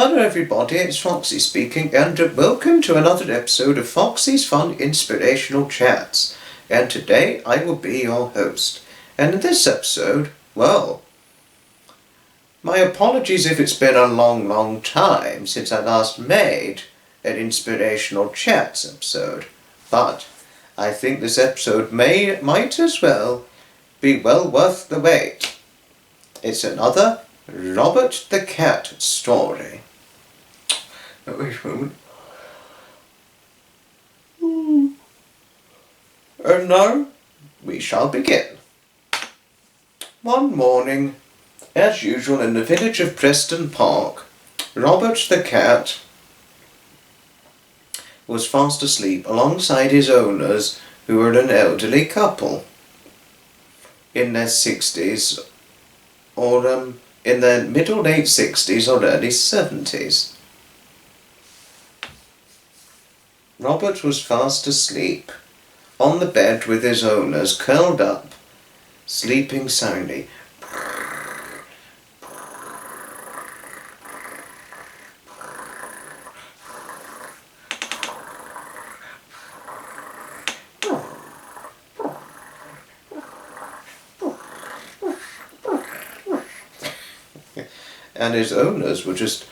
Hello everybody, it's Foxy speaking, and welcome to another episode of Foxy's Fun Inspirational Chats. And today I will be your host. And in this episode, well, my apologies if it's been a long time since I last made an Inspirational Chats episode. But I think this episode might as well be well worth the wait. It's another Robert the Cat story. Wait a moment. And now we shall begin. One morning, as usual in the village of Preston Park, Robert the Cat was fast asleep alongside his owners, who were an elderly couple in their 60s, or in their late 60s or early 70s. Robert was fast asleep on the bed with his owners, curled up, sleeping soundly. And his owners were just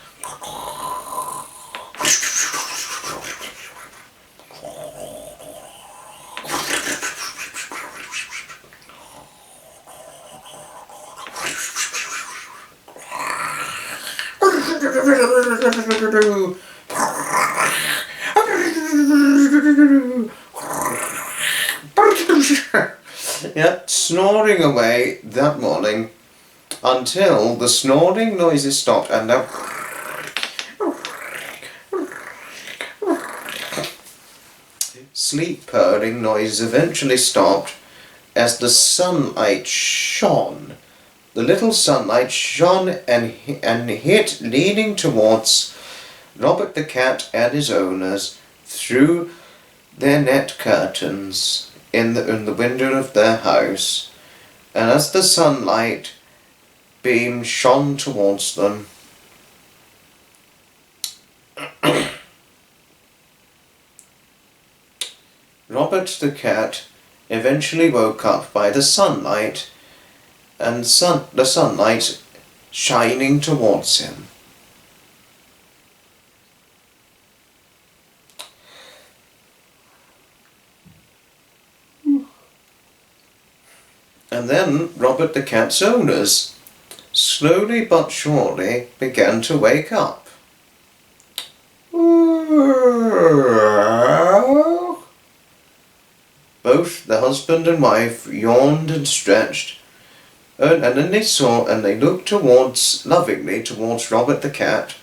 snoring away that morning until the snoring noises stopped, and now sleep purring noises eventually stopped as the sunlight shone. The little sunlight shone and hit, leaning towards Robert the Cat and his owners through their net curtains in the window of their house. And as the sunlight beam shone towards them, Robert the Cat eventually woke up by the sunlight and the sunlight shining towards him. And then Robert the Cat's owners slowly but surely began to wake up. Both the husband and wife yawned and stretched, and then they looked lovingly towards Robert the Cat,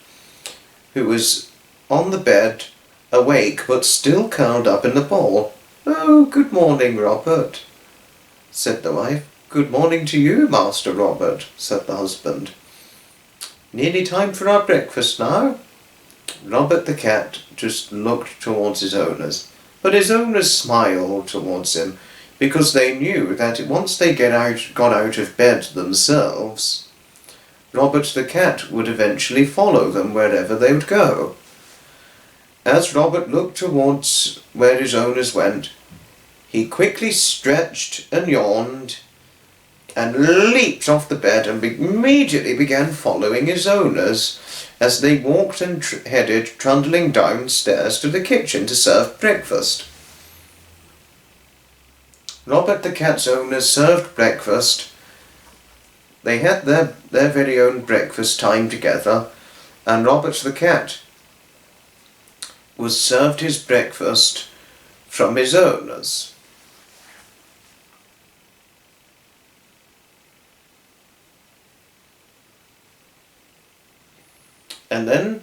who was on the bed, awake but still curled up in the ball. "Oh, good morning, Robert," said the wife. "Good morning to you, Master Robert," said the husband. "Nearly time for our breakfast now?" Robert the Cat just looked towards his owners, but his owners smiled towards him, because they knew that once they got out of bed themselves, Robert the Cat would eventually follow them wherever they would go. As Robert looked towards where his owners went, he quickly stretched and yawned and leaped off the bed and immediately began following his owners as they walked and headed trundling downstairs to the kitchen to serve breakfast. Robert the Cat's owners served breakfast. They had their very own breakfast time together, and Robert the Cat was served his breakfast from his owners. And then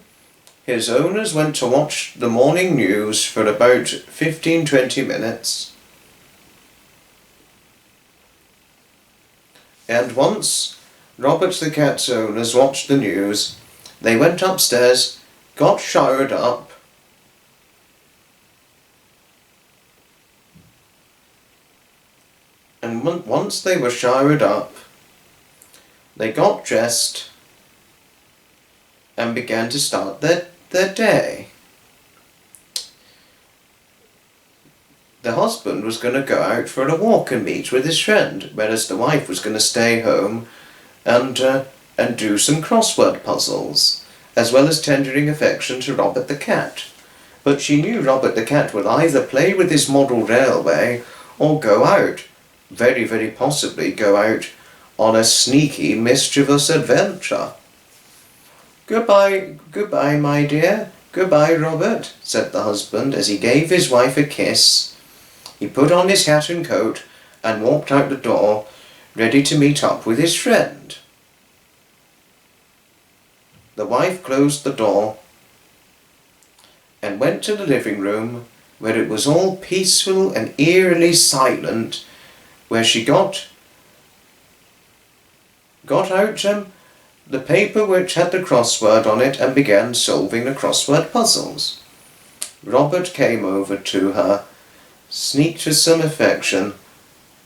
his owners went to watch the morning news for about 15-20 minutes. And once Robert the Cat's owners watched the news, they went upstairs, got showered up, and once they were showered up, they got dressed and began to start their day. The husband was going to go out for a walk and meet with his friend, whereas the wife was going to stay home and do some crossword puzzles, as well as tendering affection to Robert the cat. But she knew Robert the cat would either play with his model railway or go out, very, very possibly go out on a sneaky, mischievous adventure. Goodbye, my dear. Goodbye, Robert, said the husband as he gave his wife a kiss. He put on his hat and coat and walked out the door, ready to meet up with his friend. The wife closed the door and went to the living room, where it was all peaceful and eerily silent, where she got out the paper which had the crossword on it and began solving the crossword puzzles. Robert came over to her, sneaked with some affection.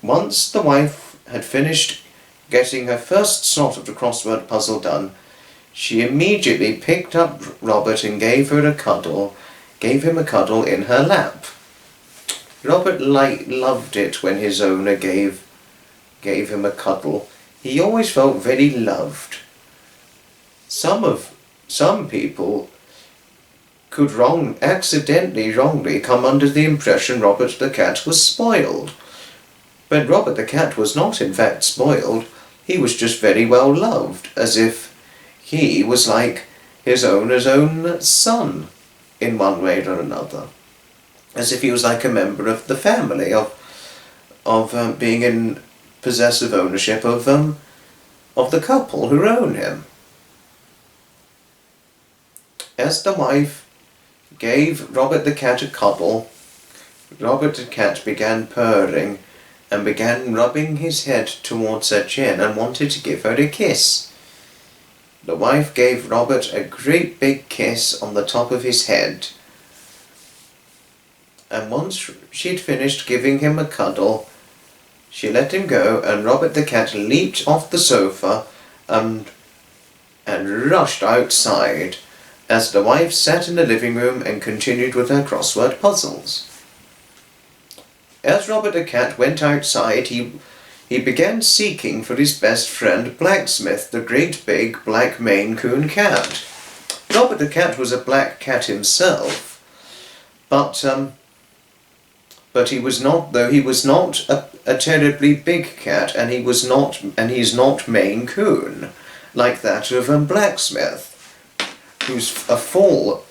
Once the wife had finished getting her first slot of the crossword puzzle done, she immediately picked up Robert and gave him a cuddle in her lap. Robert loved it when his owner gave him a cuddle. He always felt very loved. Some people could accidentally wrongly come under the impression Robert the cat was spoiled. But Robert the cat was not in fact spoiled. He was just very well loved, as if he was like his owner's own son in one way or another. As if he was like a member of the family, of being in possessive ownership of the couple who own him. As the wife gave Robert the cat a cuddle, Robert the cat began purring and began rubbing his head towards her chin and wanted to give her a kiss. The wife gave Robert a great big kiss on the top of his head, and once she'd finished giving him a cuddle, she let him go, and Robert the cat leaped off the sofa and rushed outside, as the wife sat in the living room and continued with her crossword puzzles. As Robert the cat went outside, he began seeking for his best friend Blacksmith, the great big black Maine Coon cat. Robert the cat was a black cat himself, but he was not a terribly big cat, and he's not Maine Coon like that of Blacksmith, who's a full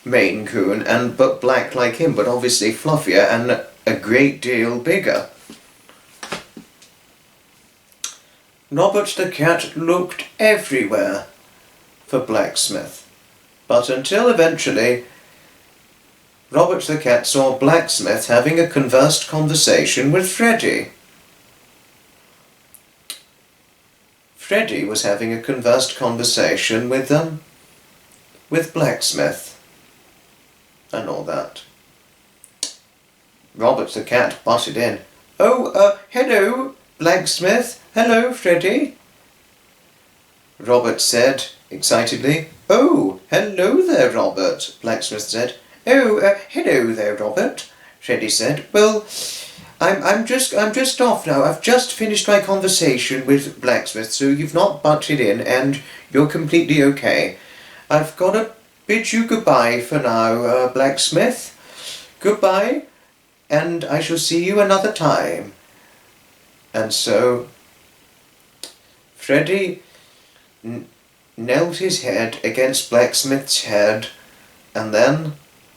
Maine Coon but black like him, but obviously fluffier and a great deal bigger. Robert the cat looked everywhere for Blacksmith, but until eventually Robert the cat saw Blacksmith having a conversed conversation with Freddy. Freddy was having a conversed conversation with Blacksmith and all that. Robert the cat butted in. "Oh, hello, Blacksmith. Hello, Freddy," Robert said excitedly. "Oh, hello there, Robert," Blacksmith said. "Oh, hello there, Robert," Freddy said. "Well, I'm just off now. I've just finished my conversation with Blacksmith, so you've not butted in, and you're completely okay. I've got to bid you goodbye for now, Blacksmith. Goodbye, and I shall see you another time." And so Freddy knelt his head against Blacksmith's head, and then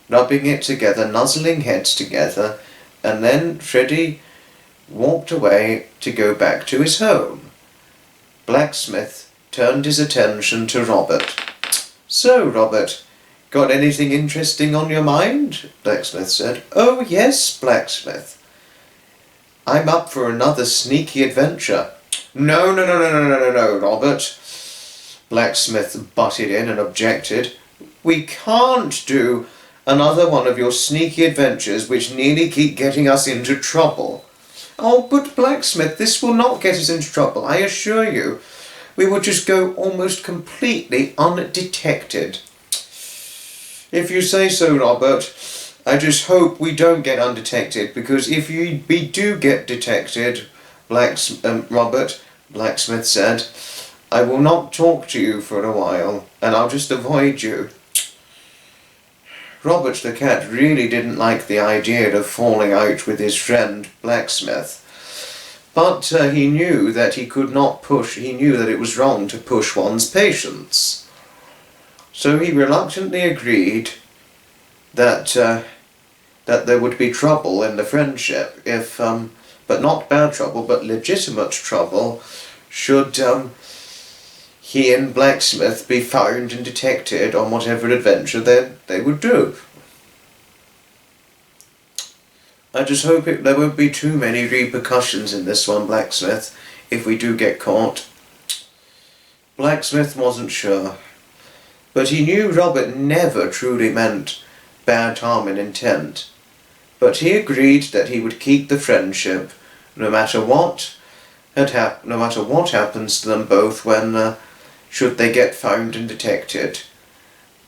rubbing it together, nuzzling heads together, and then Freddy walked away to go back to his home. Blacksmith turned his attention to Robert. "So, Robert, got anything interesting on your mind?" Blacksmith said. "Oh, yes, Blacksmith. I'm up for another sneaky adventure." No, Robert," Blacksmith butted in and objected. "We can't do another one of your sneaky adventures which nearly keep getting us into trouble." "Oh, but Blacksmith, this will not get us into trouble, I assure you. we would just go almost completely undetected. If you say so, Robert. I just hope we don't get undetected, because if we do get detected, Robert, Blacksmith said, I will not talk to you for a while, and I'll just avoid you. Robert the cat really didn't like the idea of falling out with his friend Blacksmith, but he knew that he knew that it was wrong to push one's patience. So he reluctantly agreed that there would be trouble in the friendship if, but not bad trouble, but legitimate trouble, should he and Blacksmith be found and detected on whatever adventure they would do. I just hope there won't be too many repercussions in this one, Blacksmith, if we do get caught. Blacksmith wasn't sure, but he knew Robert never truly meant bad harm in intent. But he agreed that he would keep the friendship, no matter what happens to them both when should they get found and detected.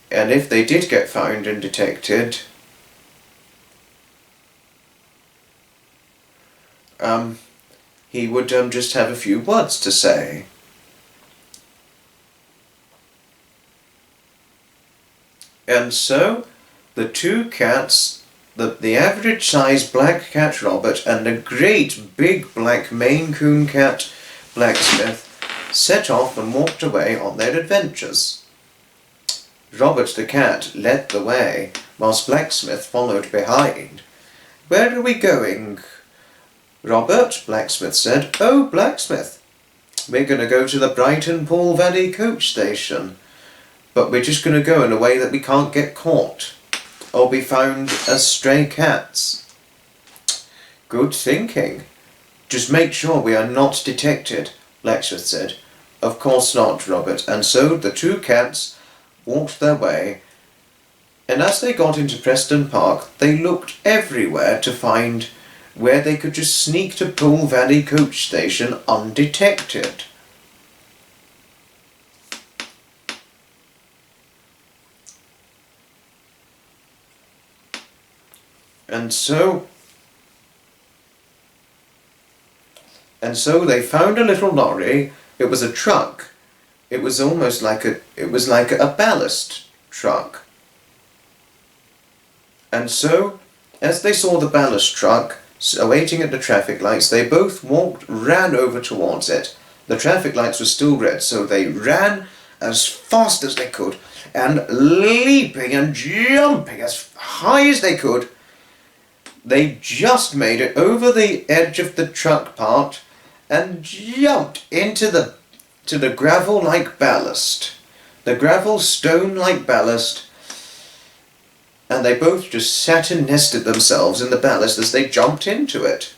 And if they did get found and detected, he would just have a few words to say. And so the two cats, the average sized black cat Robert and the great big black Maine Coon cat Blacksmith, set off and walked away on their adventures. Robert the cat led the way, whilst Blacksmith followed behind. Where are we going, Robert? Blacksmith said. Oh, Blacksmith, we're going to go to the Brighton Pool Valley coach station, but we're just going to go in a way that we can't get caught or be found as stray cats. Good thinking. Just make sure we are not detected, Blacksmith said. Of course not, Robert. And so the two cats walked their way, and as they got into Preston Park, they looked everywhere to find where they could just sneak to Pool Valley coach station undetected. And so they found a little lorry. It was a truck. It was almost like a ballast truck. And so, as they saw the ballast truck waiting at the traffic lights, they both ran over towards it. The traffic lights were still red, so they ran as fast as they could, and leaping and jumping as high as they could, they just made it over the edge of the truck part and jumped into the gravel-like ballast, the gravel stone-like ballast, and they both just sat and nested themselves in the ballast as they jumped into it.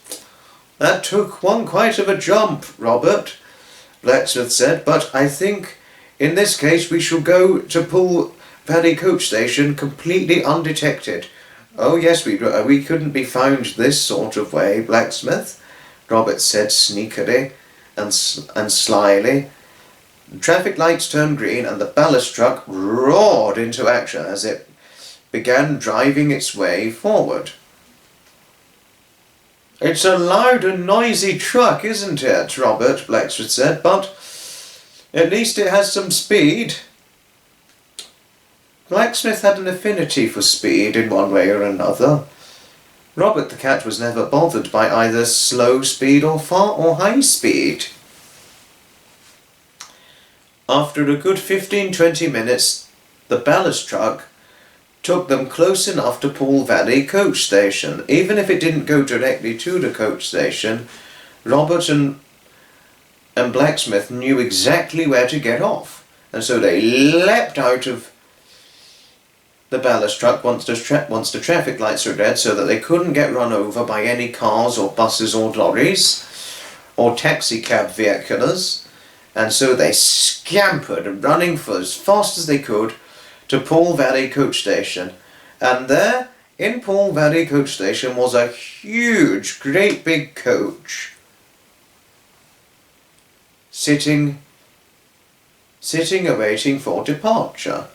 That took one quite of a jump, Robert, Blacksmith said, but I think in this case we shall go to Pool Valley coach station completely undetected. Oh yes, we couldn't be found this sort of way, Blacksmith, Robert said sneakily and slyly. The traffic lights turned green and the ballast truck roared into action as it began driving its way forward. It's a loud and noisy truck, isn't it, Robert, Blacksmith said, but at least it has some speed. Blacksmith had an affinity for speed in one way or another. Robert the cat was never bothered by either slow speed or high speed. After a good 15-20 minutes, the ballast truck took them close enough to Pool Valley coach station. Even if it didn't go directly to the coach station, Robert and Blacksmith knew exactly where to get off, and so they leapt out of the ballast truck once the traffic lights were red, so that they couldn't get run over by any cars or buses or lorries or taxi cab vehicles, and so they scampered, running for as fast as they could, to Pool Valley coach station. And there in Pool Valley coach station was a huge, great big coach sitting sitting awaiting for departure.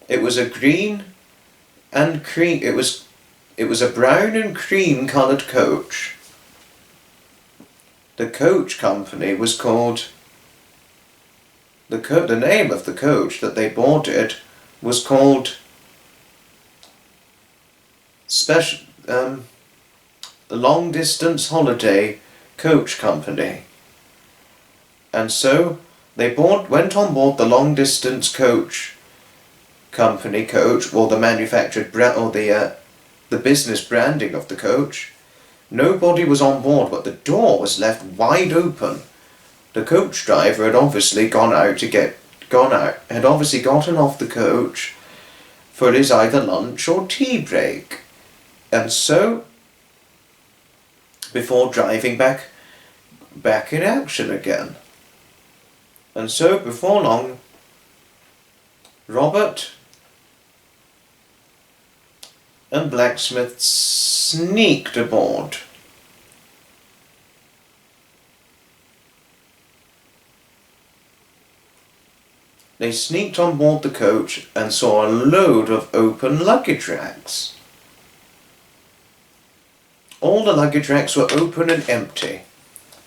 It was a green and cream. It was a brown and cream coloured coach. The coach company was called. The name of the coach that they boarded was called the Long Distance Holiday Coach Company. And so they went on board the Long Distance Coach Company coach, or the manufactured brand, or the business branding of the coach. Nobody was on board, but the door was left wide open. The coach driver had obviously gotten off the coach for his either lunch or tea break. And so, before driving back in action again. And so, before long, Robert and Blacksmith sneaked aboard. They sneaked on board the coach and saw a load of open luggage racks. All the luggage racks were open and empty.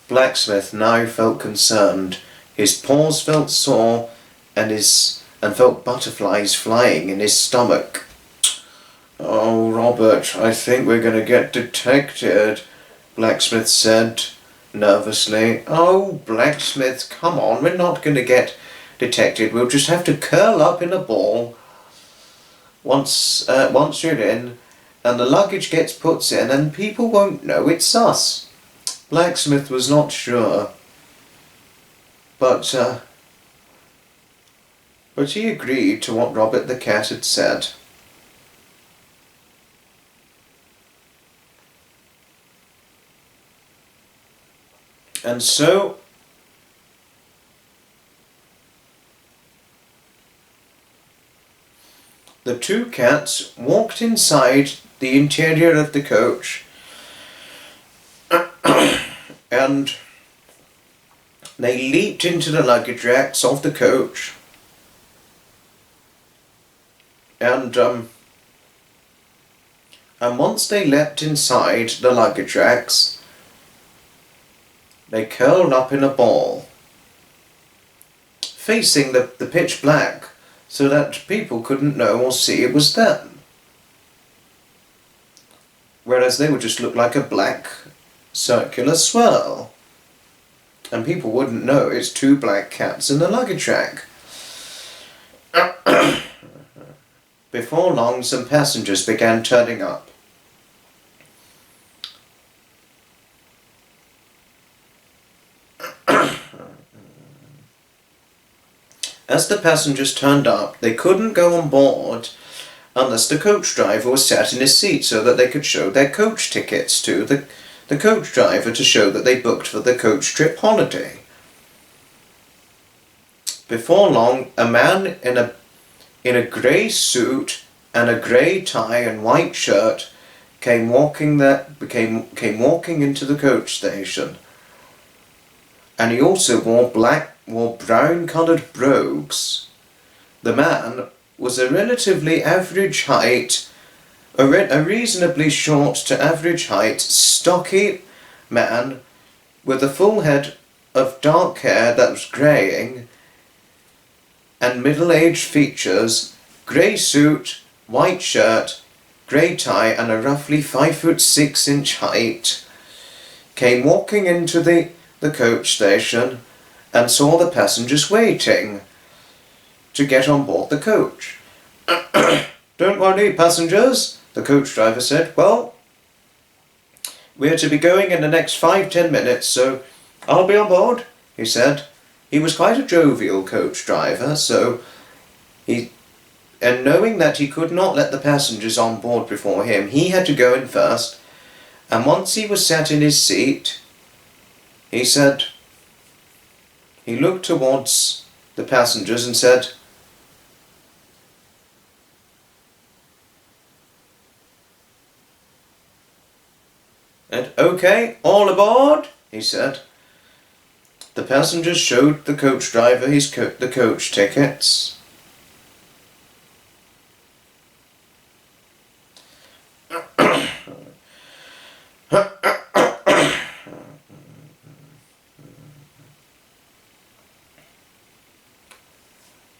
Blacksmith now felt concerned. His paws felt sore and felt butterflies flying in his stomach. "Oh, Robert, I think we're going to get detected," Blacksmith said nervously. "Oh, Blacksmith, come on, we're not going to get detected. We'll just have to curl up in a ball once you're in, and the luggage gets put in, and people won't know it's us." Blacksmith was not sure, but he agreed to what Robert the Cat had said. And so the two cats walked inside the interior of the coach and they leaped into the luggage racks of the coach, and once they leapt inside the luggage racks, they curled up in a ball, facing the pitch black, so that people couldn't know or see it was them. Whereas they would just look like a black circular swirl, and people wouldn't know it's two black cats in the luggage rack. Before long, some passengers began turning up. As the passengers turned up, they couldn't go on board unless the coach driver was sat in his seat, so that they could show their coach tickets to the coach driver to show that they booked for the coach trip holiday. Before long, a man in a grey suit and a grey tie and white shirt came walking into the coach station, and he also wore brown coloured brogues. The man was a relatively average height, a reasonably short to average height, stocky man with a full head of dark hair that was greying, and middle-aged features, grey suit, white shirt, grey tie, and a roughly 5'6" height, came walking into the coach station and saw the passengers waiting to get on board the coach. "Don't worry, passengers," the coach driver said. "Well, we're to be going in the next 5-10 minutes, so I'll be on board," he said. He was quite a jovial coach driver, and knowing that he could not let the passengers on board before him, he had to go in first, and once he was sat in his seat, he looked towards the passengers and said, "Okay, all aboard," he said. The passengers showed the coach driver the coach tickets.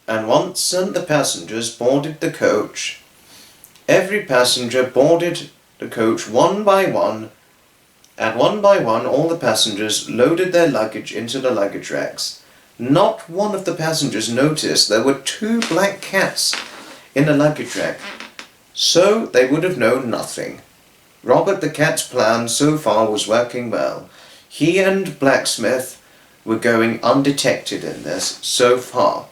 And once the passengers boarded the coach, every passenger boarded the coach one by one, and one by one all the passengers loaded their luggage into the luggage racks. Not one of the passengers noticed there were 2 black cats in the luggage rack, so they would have known nothing. Robert the Cat's plan so far was working well. He and Blacksmith were going undetected in this so far.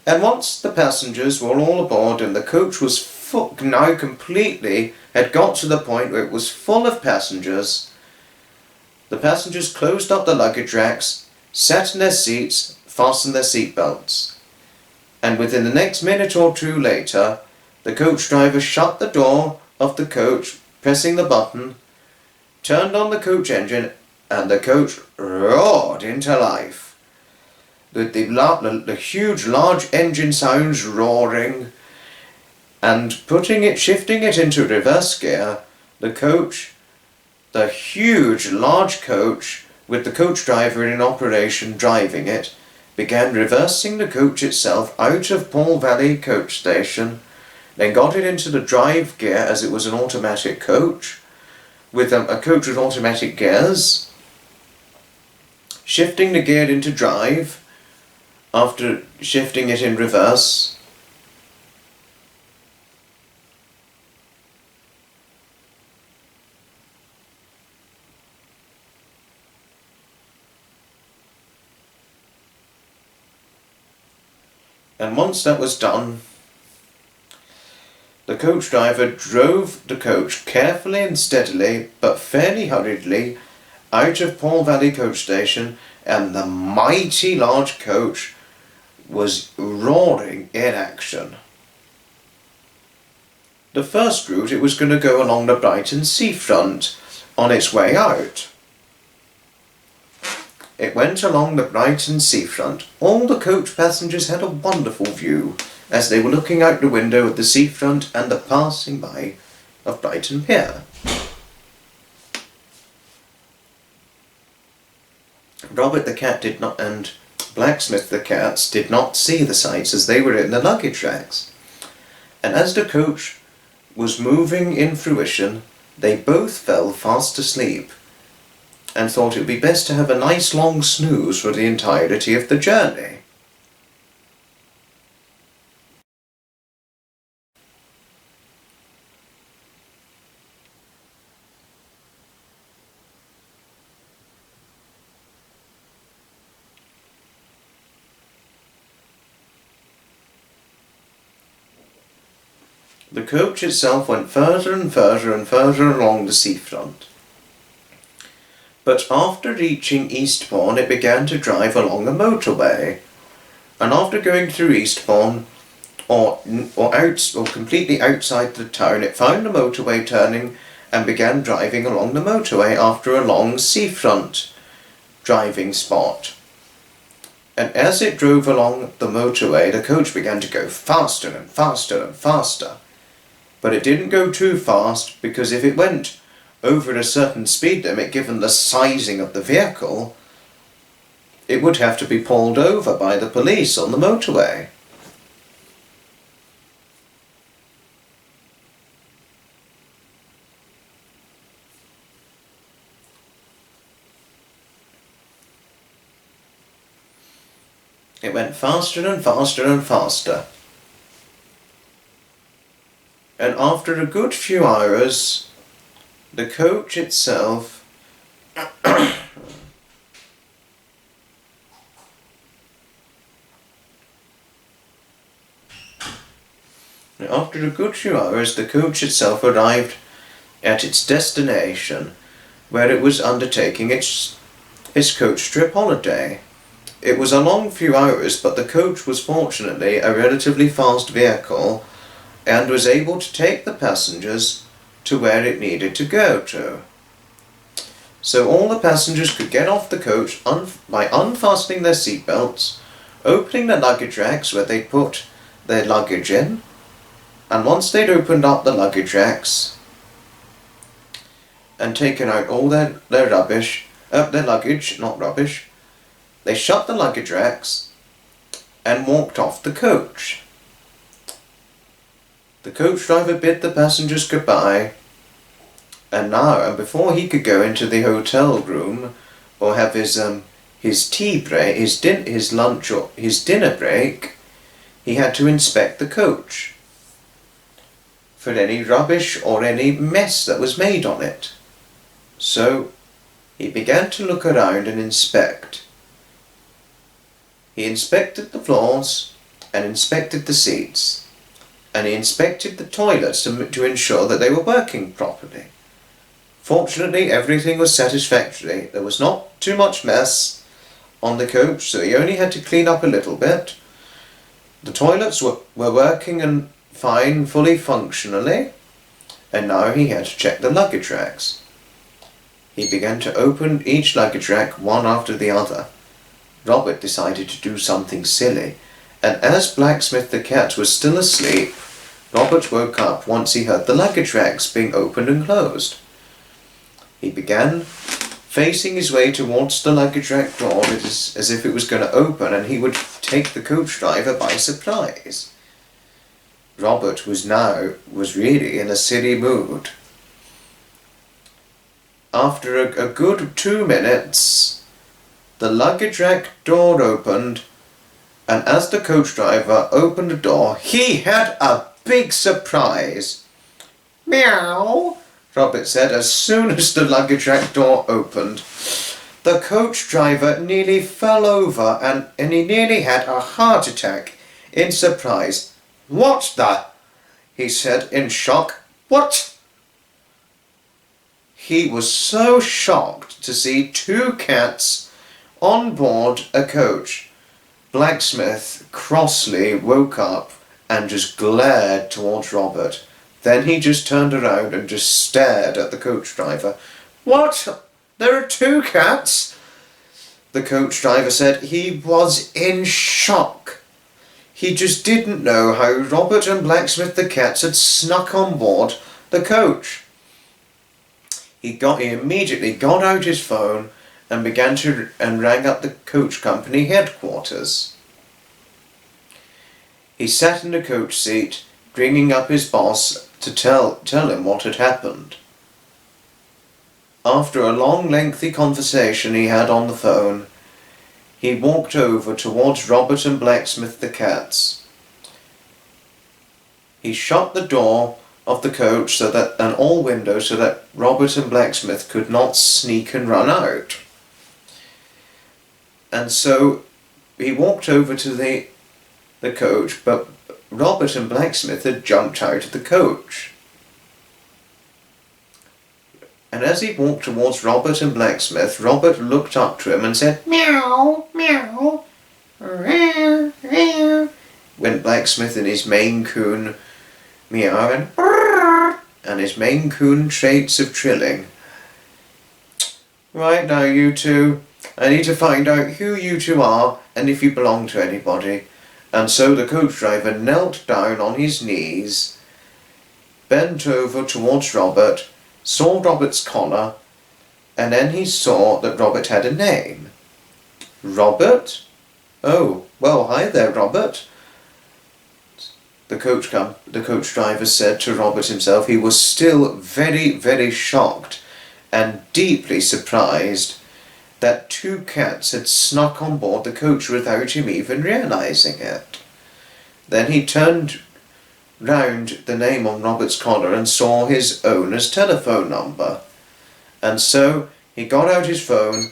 And once the passengers were all aboard and the coach was now completely had got to the point where it was full of passengers, the passengers closed up the luggage racks, sat in their seats, fastened their seat belts. And within the next minute or two later, the coach driver shut the door of the coach, pressing the button, turned on the coach engine, and the coach roared into life. The huge large engine sounds roaring, and shifting it into reverse gear, the huge large coach with the coach driver in operation driving it, began reversing the coach itself out of Paul Valley coach station, then got it into the drive gear as it was an automatic coach, with a coach with automatic gears, shifting the gear into drive, after shifting it in reverse. And once that was done, the coach driver drove the coach carefully and steadily, but fairly hurriedly, out of Paul Valley coach station, and the mighty large coach was roaring in action. The first route, it was going to go along the Brighton seafront on its way out. It went along the Brighton seafront. All the coach passengers had a wonderful view as they were looking out the window at the seafront and the passing by of Brighton Pier. Robert the Cat did not, and Blacksmith the Cats did not see the sights as they were in the luggage racks. And as the coach was moving in fruition, they both fell fast asleep and thought it would be best to have a nice long snooze for the entirety of the journey. The coach itself went further and further and further along the seafront. But after reaching Eastbourne, it began to drive along a motorway. And after going through Eastbourne, or completely outside the town, it found a motorway turning and began driving along the motorway after a long seafront driving spot. And as it drove along the motorway, the coach began to go faster and faster and faster. But it didn't go too fast, because if it went over a certain speed limit, given the sizing of the vehicle, it would have to be pulled over by the police on the motorway. It went faster and faster and faster. And after a good few hours, the coach itself arrived at its destination, where it was undertaking its coach trip holiday. It was a long few hours, but the coach was fortunately a relatively fast vehicle and was able to take the passengers to where it needed to go to. so all the passengers could get off the coach by unfastening their seatbelts, opening the luggage racks where they put their luggage in, and once they'd opened up the luggage racks and taken out all their rubbish, their luggage, not rubbish, they shut the luggage racks and walked off the coach. The coach driver bid the passengers goodbye, and before he could go into the hotel room or have his tea break, his lunch or his dinner break, he had to inspect the coach for any rubbish or any mess that was made on it. So he began to look around and inspect. He inspected the floors and inspected the seats, and he inspected the toilets to ensure that they were working properly. Fortunately, everything was satisfactory. There was not too much mess on the coach, so he only had to clean up a little bit. The toilets were working and fine, fully functionally, and now he had to check the luggage racks. He began to open each luggage rack one after the other. Robert decided to do something silly, and as Blacksmith the cat was still asleep, Robert woke up once he heard the luggage racks being opened and closed. He began facing his way towards the luggage rack door as if it was going to open and he would take the coach driver by surprise. Robert was really in a silly mood. After a good 2 minutes, the luggage rack door opened, and as the coach driver opened the door, he had a big surprise. "Meow," Robert said as soon as the luggage rack door opened. The coach driver nearly fell over and he nearly had a heart attack in surprise. "What the?" he said in shock. "What?" He was so shocked to see 2 cats on board a coach. Blacksmith crossly woke up and just glared towards Robert. Then he just turned around and just stared at the coach driver. "What? There are 2 cats?" The coach driver said he was in shock. He just didn't know how Robert and Blacksmith the cats had snuck on board the coach. He immediately got out his phone and rang up the coach company headquarters. He sat in the coach seat, ringing up his boss to tell him what had happened. After a long, lengthy conversation he had on the phone, he walked over towards Robert and Blacksmith the cats. He shut the door of the coach and all windows so that Robert and Blacksmith could not sneak and run out. And so he walked over to the coach, but Robert and Blacksmith had jumped out of the coach. And as he walked towards Robert and Blacksmith, Robert looked up to him and said, "Meow, meow, meow, meow," went Blacksmith in his Maine Coon meow and his Maine Coon traits of trilling. "Right now, you two, I need to find out who you two are and if you belong to anybody." And so the coach driver knelt down on his knees, bent over towards Robert, saw Robert's collar, and then he saw that Robert had a name. "Robert? Oh, well, hi there, Robert." The coach driver said to Robert himself. He was still very, very shocked and deeply surprised that 2 cats had snuck on board the coach without him even realizing it. Then he turned round the name on Robert's collar and saw his owner's telephone number. And so he got out his phone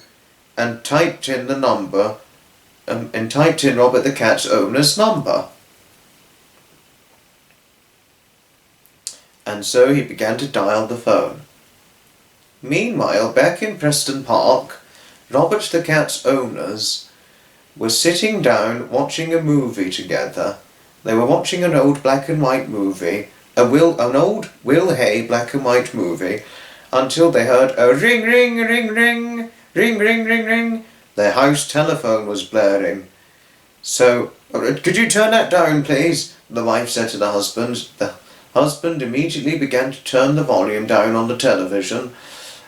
and typed in the number, and typed in Robert the cat's owner's number. And so he began to dial the phone. Meanwhile, back in Preston Park, Robert the cat's owners were sitting down watching a movie together. They were watching an old black and white movie, an old Will Hay black and white movie, until they heard a ring, ring, ring, ring, ring, ring, ring, ring. Their house telephone was blaring. So, could you turn that down, please? The wife said to the husband. The husband immediately began to turn the volume down on the television,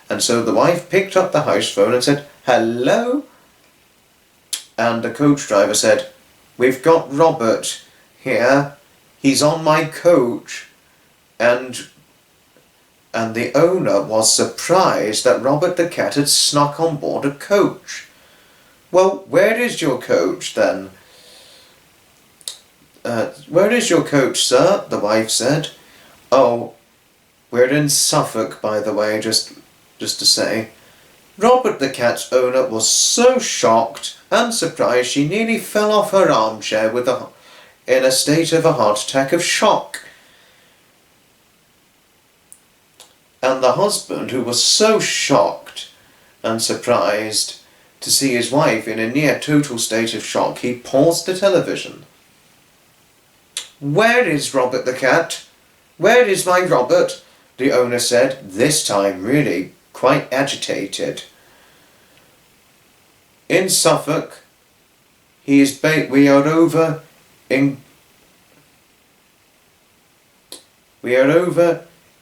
and so the wife picked up the house phone and said, "Hello?" And the coach driver said, "We've got Robert here. He's on my coach." And the owner was surprised that Robert the cat had snuck on board a coach. "Well, where is your coach then?" "Where is your coach, sir?" the wife said. "Oh, we're in Suffolk, by the way, just to say." Robert the cat's owner was so shocked and surprised she nearly fell off her armchair in a state of a heart attack of shock. And the husband, who was so shocked and surprised to see his wife in a near total state of shock, he paused the television. "Where is Robert the cat? Where is my Robert?" the owner said, this time really quite agitated. "In Suffolk. We are over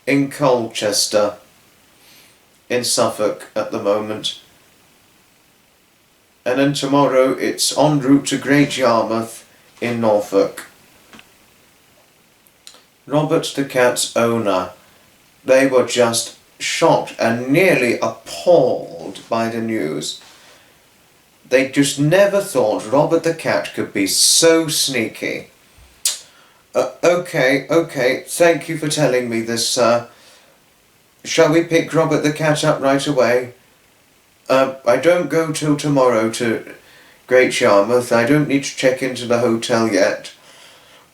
in Colchester, in Suffolk at the moment. And then tomorrow it's en route to Great Yarmouth in Norfolk." Robert the cat's owner, they were just shocked and nearly appalled by the news. They just never thought Robert the cat could be so sneaky. Okay, thank you for telling me this, sir. Shall we pick Robert the cat up right away? I don't go till tomorrow to Great Yarmouth. I don't need to check into the hotel yet.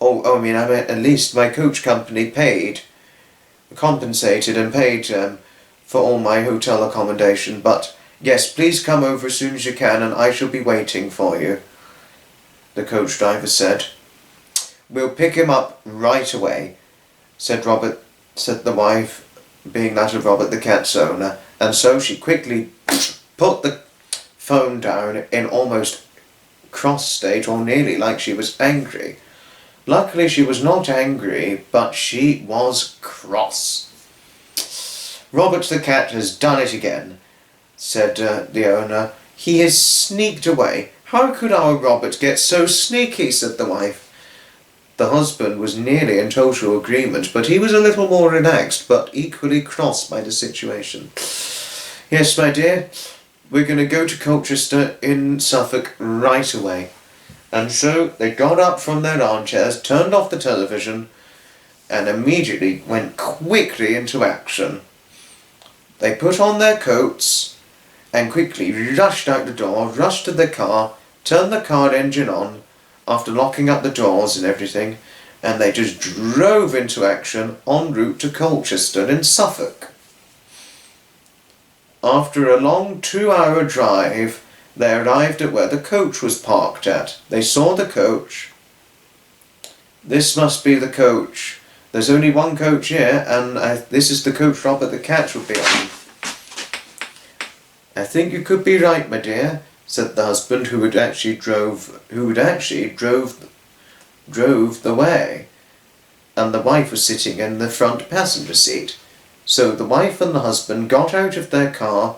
I mean, at least my coach company compensated and paid for all my hotel accommodation. But yes, please come over as soon as you can and I shall be waiting for you," the coach driver said. "We'll pick him up right away," said the wife, being that of Robert the cat's owner. And so she quickly put the phone down in almost cross state, or nearly like she was angry. Luckily she was not angry, but she was cross. "Robert the cat has done it again," said the owner. "He has sneaked away. How could our Robert get so sneaky?" said the wife. The husband was nearly in total agreement, but he was a little more relaxed, but equally cross by the situation. "Yes, my dear, we're going to go to Colchester in Suffolk right away." And so they got up from their armchairs, turned off the television, and immediately went quickly into action. They put on their coats and quickly rushed out the door, rushed to their car, turned the car engine on after locking up the doors and everything, and they just drove into action en route to Colchester in Suffolk. After a long 2-hour drive, they arrived at where the coach was parked at. They saw the coach. "This must be the coach. There's only one coach here, and this is the coach Robert the cat would be on." "I think you could be right, my dear," said the husband, who had actually drove the way, and the wife was sitting in the front passenger seat. So the wife and the husband got out of their car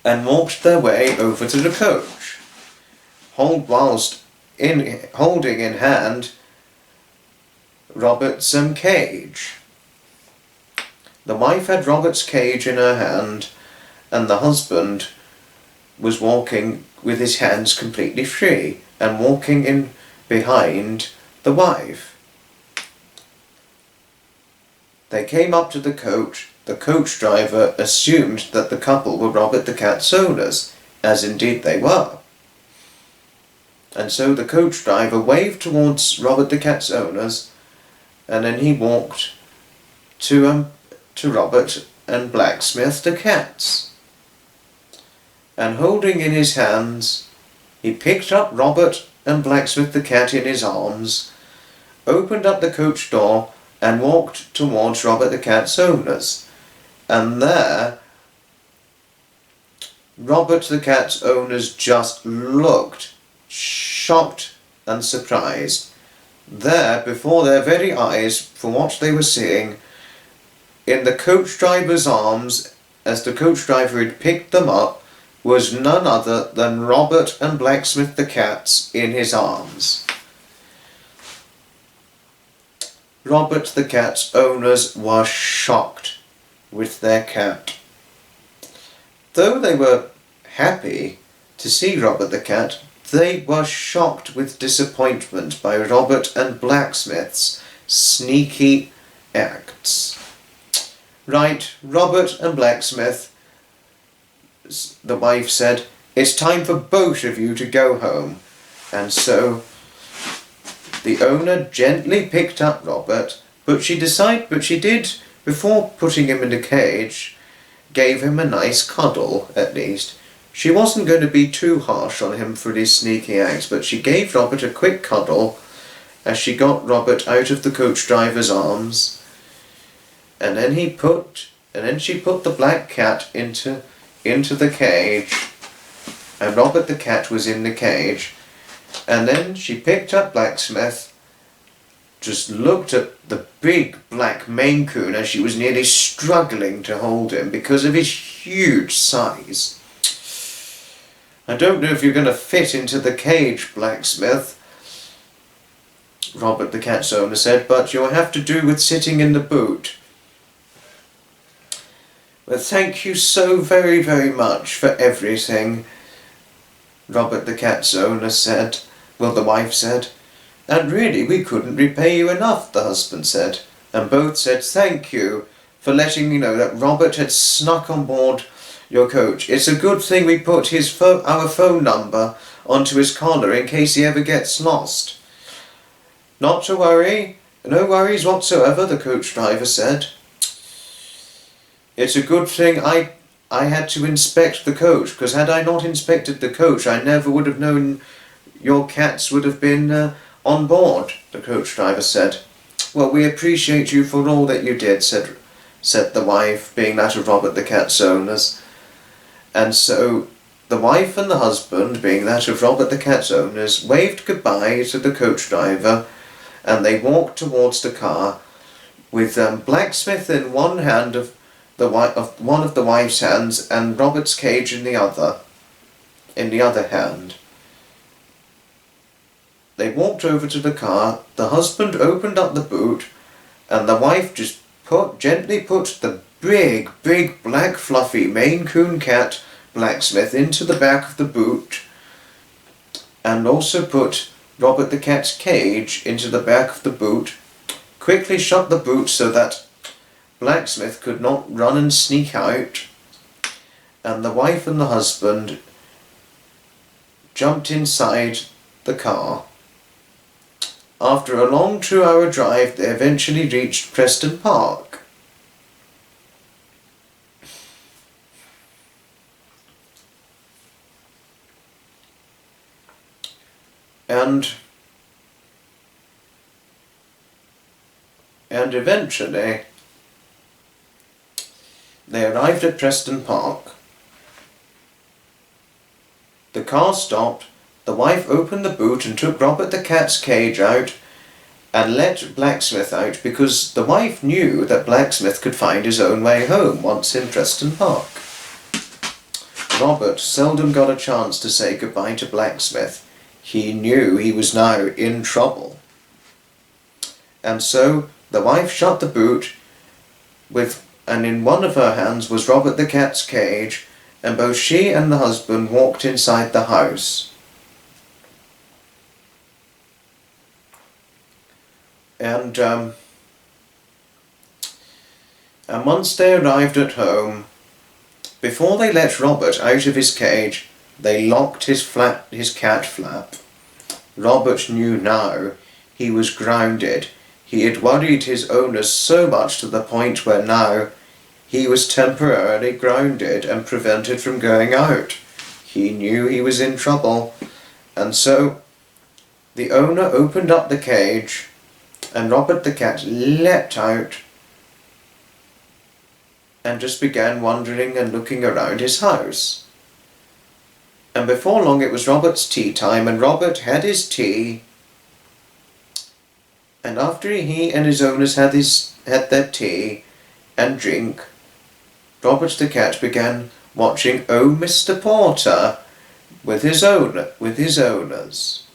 and walked their way over to the coach, whilst holding in hand Robert's cage. The wife had Robert's cage in her hand, and the husband was walking with his hands completely free and walking in behind the wife. They came up to the coach. The coach driver assumed that the couple were Robert the cat's owners, as indeed they were. And so the coach driver waved towards Robert the cat's owners, and then he walked to Robert and Blacksmith the cats. And holding in his hands, he picked up Robert and Blacksmith the cat in his arms, opened up the coach door and walked towards Robert the cat's owners. And there, Robert the cat's owners just looked, shocked and surprised. There, before their very eyes, for what they were seeing, in the coach driver's arms, as the coach driver had picked them up, was none other than Robert and Blacksmith the cats in his arms. Robert the cat's owners were shocked with their cat. Though they were happy to see Robert the cat, they were shocked with disappointment by Robert and Blacksmith's sneaky acts. Right, Robert and Blacksmith, the wife said, it's time for both of you to go home. And so the owner gently picked up Robert, but she did, before putting him in a cage, gave him a nice cuddle at least. She wasn't going to be too harsh on him for his sneaky acts, but she gave Robert a quick cuddle as she got Robert out of the coach driver's arms, and then she put the black cat into the cage, and Robert the cat was in the cage, and then she picked up Blacksmith, just looked at the big black Maine Coon as she was nearly struggling to hold him because of his huge size. I don't know if you're going to fit into the cage, Blacksmith, Robert the cat's owner said, but you'll have to do with sitting in the boot. Well, thank you so very, very much for everything, Robert the cat's owner said. Well, the wife said. And really, we couldn't repay you enough, the husband said. And both said thank you for letting me know that Robert had snuck on board your coach. It's a good thing we put our phone number onto his collar in case he ever gets lost. Not to worry, no worries whatsoever, the coach driver said. It's a good thing I had to inspect the coach, because had I not inspected the coach, I never would have known your cats would have been on board, the coach driver said. Well, we appreciate you for all that you did, said the wife, being that of Robert the cat's owners. And so the wife and the husband, being that of Robert the cat's owners, waved goodbye to the coach driver, and they walked towards the car with Blacksmith in one hand of one of the wife's hands and Robert's cage in the other hand. They walked over to the car, the husband opened up the boot, and the wife just gently put the big black fluffy Maine Coon cat Blacksmith into the back of the boot, and also put Robert the cat's cage into the back of the boot, quickly shut the boot so that Blacksmith could not run and sneak out, and the wife and the husband jumped inside the car. After a long 2-hour drive, they eventually reached Preston Park. And eventually they arrived at Preston Park. The car stopped, the wife opened the boot and took Robert the cat's cage out and let Blacksmith out, because the wife knew that Blacksmith could find his own way home once in Preston Park. Robert seldom got a chance to say goodbye to Blacksmith. He knew he was now in trouble. And so the wife shut the boot and in one of her hands was Robert the cat's cage, and both she and the husband walked inside the house. And once they arrived at home, before they let Robert out of his cage, they locked his cat flap. Robert knew now he was grounded. He had worried his owners so much to the point where now he was temporarily grounded and prevented from going out. He knew he was in trouble, and so the owner opened up the cage and Robert the cat leapt out and just began wandering and looking around his house. And before long it was Robert's tea time, and Robert had his tea. And after he and his owners had their tea and drink, Robert the cat began watching Oh Mr. Porter with his owners.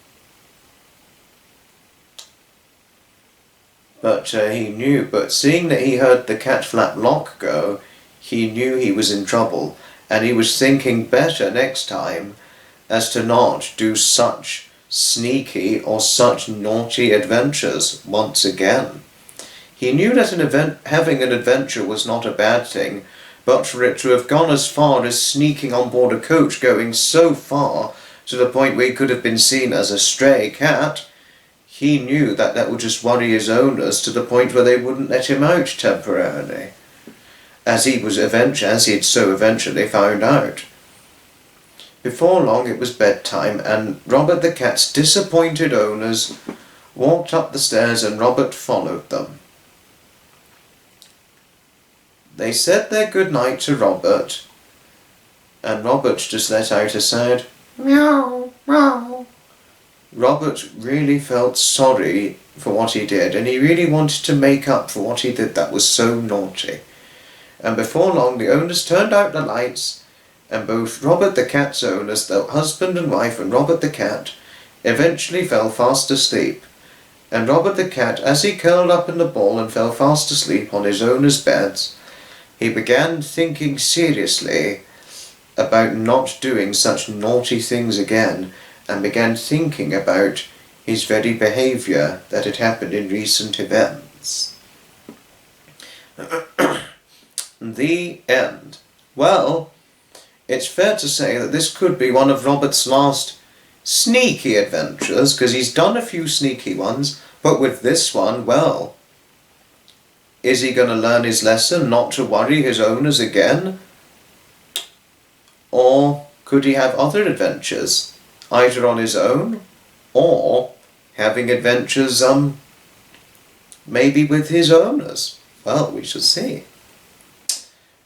But seeing that he heard the cat flap lock go, he knew he was in trouble, and he was thinking better next time as to not do such sneaky or such naughty adventures once again. He knew that having an adventure was not a bad thing, but for it to have gone as far as sneaking on board a coach, going so far to the point where he could have been seen as a stray cat, he knew that would just worry his owners to the point where they wouldn't let him out temporarily, as he had so eventually found out. Before long it was bedtime, and Robert the cat's disappointed owners walked up the stairs, and Robert followed them. They said their good night to Robert, and Robert just let out a sad meow, meow. Robert really felt sorry for what he did, and he really wanted to make up for what he did that was so naughty. And before long the owners turned out the lights, and both Robert the cat's owners, the husband and wife, and Robert the cat eventually fell fast asleep. And Robert the cat, as he curled up in the ball and fell fast asleep on his owners' beds, he began thinking seriously about not doing such naughty things again, and began thinking about his very behaviour that had happened in recent events. The end. Well, it's fair to say that this could be one of Robert's last sneaky adventures, because he's done a few sneaky ones, but with this one, well, is he going to learn his lesson not to worry his owners again? Or could he have other adventures, either on his own, or having adventures, maybe with his owners? Well, we shall see.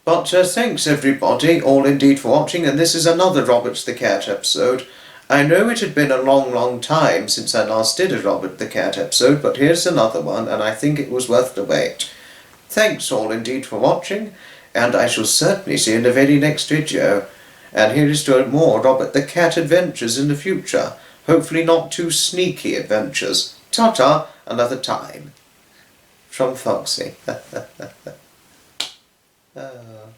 But thanks everybody, all indeed, for watching, and this is another Robert the Cat episode. I know it had been a long time since I last did a Robert the Cat episode, but here's another one, and I think it was worth the wait. Thanks all indeed for watching, and I shall certainly see you in the very next video. And here is to more Robert the Cat adventures in the future. Hopefully not too sneaky adventures. Ta-ta, another time. From Foxy. Oh.